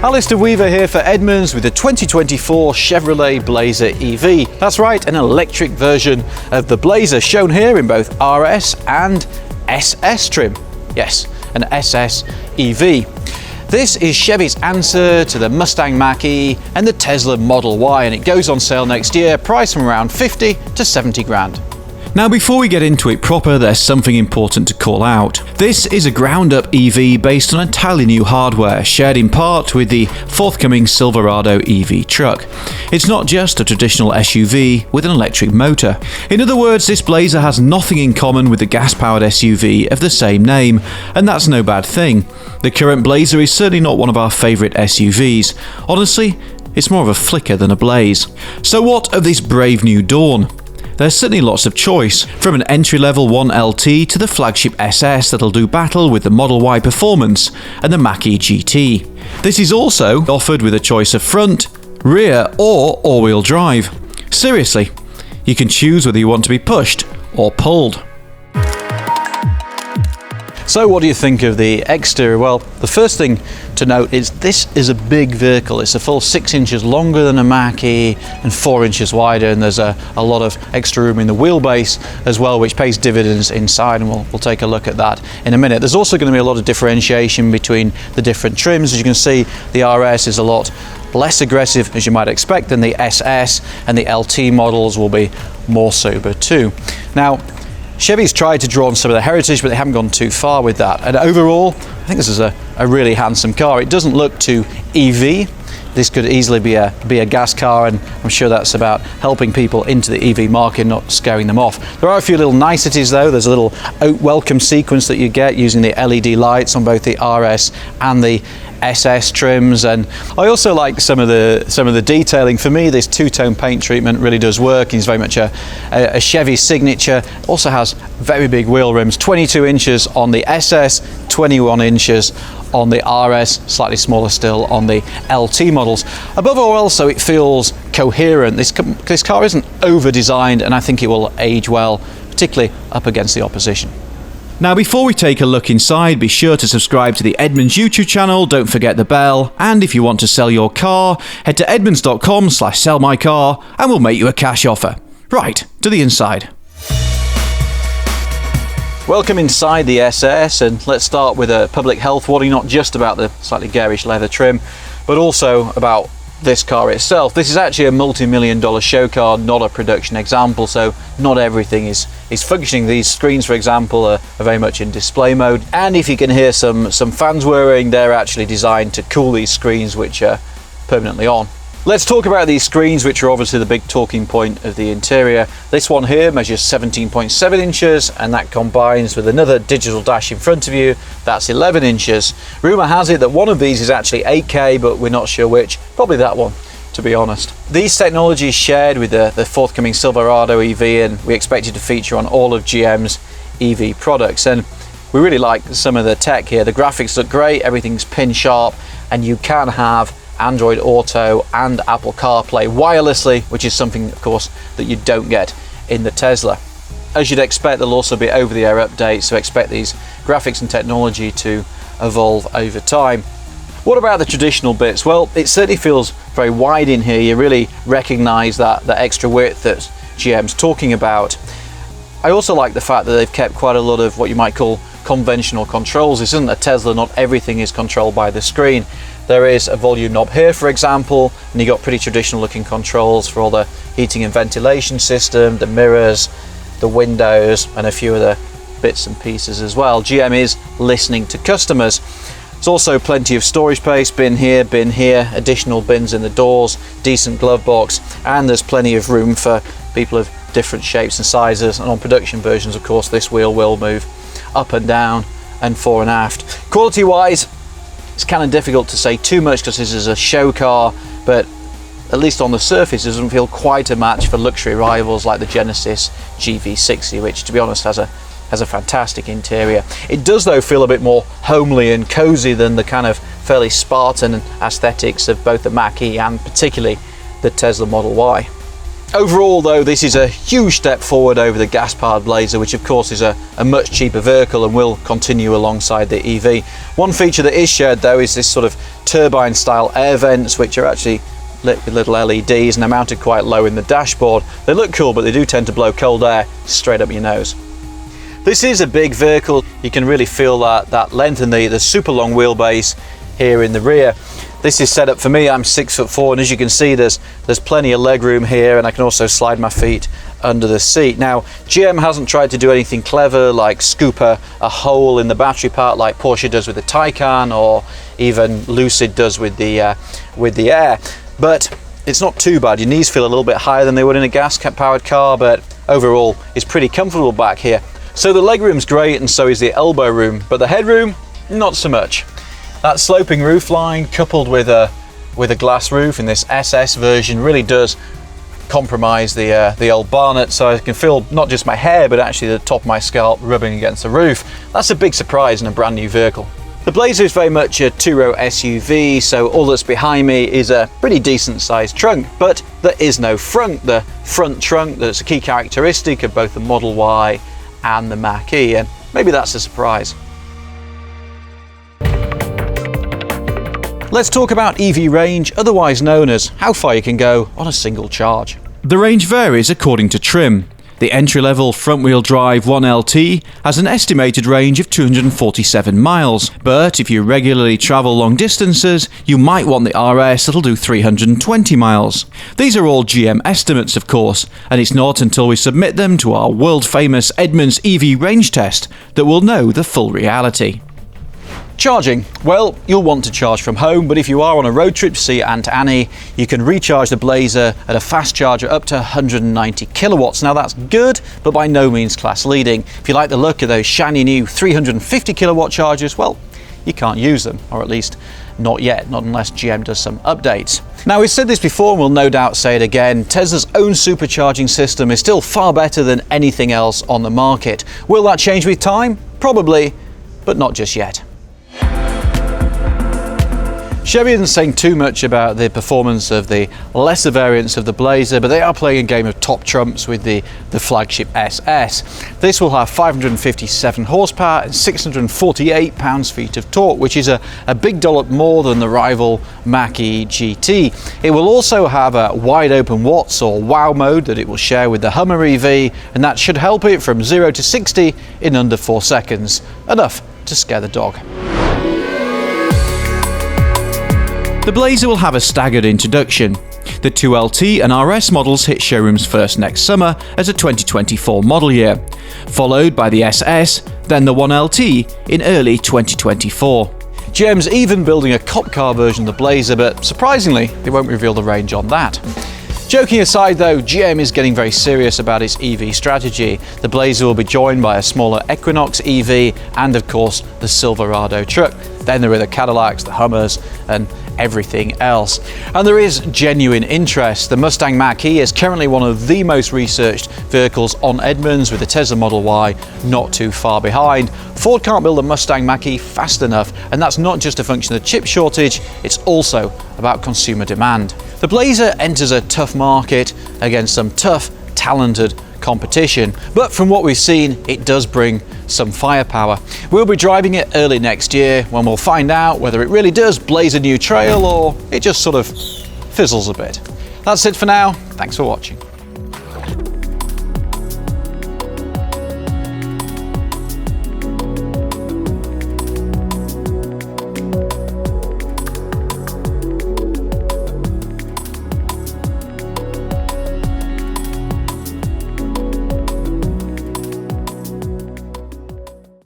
Alistair Weaver here for Edmunds with the 2024 Chevrolet Blazer EV. That's right, an electric version of the Blazer shown here in both RS and SS trim. Yes, an SS EV. This is Chevy's answer to the Mustang Mach-E and the Tesla Model Y, and it goes on sale next year, priced from around 50 to 70 grand. Now before we get into it proper, there's something important to call out. This is a ground-up EV based on entirely new hardware, shared in part with the forthcoming Silverado EV truck. It's not just a traditional SUV with an electric motor. In other words, this Blazer has nothing in common with the gas-powered SUV of the same name, and that's no bad thing. The current Blazer is certainly not one of our favourite SUVs. Honestly, it's more of a flicker than a blaze. So what of this brave new dawn? There's certainly lots of choice, from an entry-level 1LT to the flagship SS that'll do battle with the Model Y Performance and the Mach-E GT. This is also offered with a choice of front, rear or all-wheel drive. Seriously, you can choose whether you want to be pushed or pulled. So what do you think of the exterior? Well, the first thing to note is this is a big vehicle. It's a full 6 inches longer than a Mach-E and 4 inches wider, and there's a lot of extra room in the wheelbase as well, which pays dividends inside, and we'll take a look at that in a minute. There's also going to be a lot of differentiation between the different trims. As you can see, the RS is a lot less aggressive, as you might expect, than the SS, and the LT models will be more sober too. Now, Chevy's tried to draw on some of the heritage, but they haven't gone too far with that. And overall, I think this is a really handsome car. It doesn't look too EV. This could easily be a gas car, and I'm sure that's about helping people into the EV market, not scaring them off. There are a few little niceties though. There's a little welcome sequence that you get using the LED lights on both the RS and the SS trims, and I also like some of the detailing. For me, this two-tone paint treatment really does work. It's very much a Chevy signature. Also has very big wheel rims, 22 inches on the SS, 21 inches on the RS, slightly smaller still on the LT models. Above all else, so it feels coherent. This car isn't over-designed, and I think it will age well, particularly up against the opposition. Now before we take a look inside, be sure to subscribe to the Edmunds YouTube channel, don't forget the bell, and if you want to sell your car, head to edmunds.com/sellmycar and we'll make you a cash offer. Right, to the inside. Welcome inside the SS, and let's start with a public health warning, not just about the slightly garish leather trim, but also about this car itself. This is actually a multi-million-dollar show car, not a production example, so not everything is functioning. These screens, for example, are very much in display mode, and if you can hear some fans whirring, they're actually designed to cool these screens, which are permanently on. Let's talk about these screens, which are obviously the big talking point of the interior. This one here measures 17.7 inches, and that combines with another digital dash in front of you. That's 11 inches. Rumour has it that one of these is actually 8K, but we're not sure which. Probably that one, to be honest. These technologies shared with the forthcoming Silverado EV, and we expect it to feature on all of GM's EV products. And we really like some of the tech here. The graphics look great, everything's pin sharp, and you can have Android Auto and Apple CarPlay wirelessly, which is something, of course, that you don't get in the Tesla. As you'd expect, there'll also be over-the-air updates, so expect these graphics and technology to evolve over time. What about the traditional bits? Well, it certainly feels very wide in here. You really recognize that extra width that GM's talking about. I also like the fact that they've kept quite a lot of what you might call conventional controls. This isn't a Tesla, not everything is controlled by the screen. There is a volume knob here, for example, and you've got pretty traditional looking controls for all the heating and ventilation system, the mirrors, the windows, and a few other bits and pieces as well. GM is listening to customers. There's also plenty of storage space, bin here, additional bins in the doors, decent glove box, and there's plenty of room for people of different shapes and sizes. And on production versions, of course, this wheel will move up and down and fore and aft. Quality wise, it's kind of difficult to say too much because this is a show car, but at least on the surface it doesn't feel quite a match for luxury rivals like the Genesis GV60, which, to be honest, has a fantastic interior. It does though feel a bit more homely and cozy than the kind of fairly Spartan aesthetics of both the Mach-E and particularly the Tesla Model Y. Overall though, this is a huge step forward over the gas-powered Blazer, which of course is a much cheaper vehicle and will continue alongside the EV. One feature that is shared though is this sort of turbine style air vents, which are actually lit with little LEDs and are mounted quite low in the dashboard. They look cool, but they do tend to blow cold air straight up your nose. This is a big vehicle. You can really feel that length and the super long wheelbase here in the rear. This is set up for me. I'm 6'4", and as you can see, there's plenty of leg room here, and I can also slide my feet under the seat. Now, GM hasn't tried to do anything clever like scoop a hole in the battery part like Porsche does with the Taycan, or even Lucid does with the Air. But it's not too bad. Your knees feel a little bit higher than they would in a gas-powered car, but overall, it's pretty comfortable back here. So the legroom's great, and so is the elbow room, but the headroom, not so much. That sloping roofline coupled with a glass roof in this SS version really does compromise the old barnet, so I can feel not just my hair but actually the top of my scalp rubbing against the roof. That's a big surprise in a brand new vehicle. The Blazer is very much a two-row SUV, so all that's behind me is a pretty decent sized trunk, but there is no front. The front trunk that's a key characteristic of both the Model Y and the Mach-E, and maybe that's a surprise. Let's talk about EV range, otherwise known as how far you can go on a single charge. The range varies according to trim. The entry-level front-wheel drive 1LT has an estimated range of 247 miles, but if you regularly travel long distances, you might want the RS that'll do 320 miles. These are all GM estimates, of course, and it's not until we submit them to our world-famous Edmunds EV range test that we'll know the full reality. Charging. Well, you'll want to charge from home, but if you are on a road trip to see Aunt Annie, you can recharge the Blazer at a fast charger up to 190 kilowatts. Now that's good, but by no means class leading. If you like the look of those shiny new 350 kilowatt chargers, well, you can't use them, or at least not yet, not unless GM does some updates. Now, we've said this before and we'll no doubt say it again, Tesla's own supercharging system is still far better than anything else on the market. Will that change with time? Probably, but not just yet. Chevy isn't saying too much about the performance of the lesser variants of the Blazer, but they are playing a game of top trumps with the flagship SS. This will have 557 horsepower and 648 pounds-feet of torque, which is a big dollop more than the rival Mach-E GT. It will also have a wide open watts or wow mode that it will share with the Hummer EV, and that should help it from 0 to 60 in under 4 seconds. Enough to scare the dog. The Blazer will have a staggered introduction. The 2LT and RS models hit showrooms first next summer as a 2024 model year, followed by the SS, then the 1LT in early 2024. GM's even building a cop car version of the Blazer, but surprisingly, they won't reveal the range on that. Joking aside though, GM is getting very serious about its EV strategy. The Blazer will be joined by a smaller Equinox EV and of course the Silverado truck. Then there are the Cadillacs, the Hummers and everything else. And there is genuine interest. The Mustang Mach-E is currently one of the most researched vehicles on Edmunds, with the Tesla Model Y not too far behind. Ford can't build a Mustang Mach-E fast enough, and that's not just a function of the chip shortage, it's also about consumer demand. The Blazer enters a tough market against some tough, talented competition, but from what we've seen, it does bring some firepower. We'll be driving it early next year when we'll find out whether it really does blaze a new trail or it just sort of fizzles a bit. That's it for now. Thanks for watching.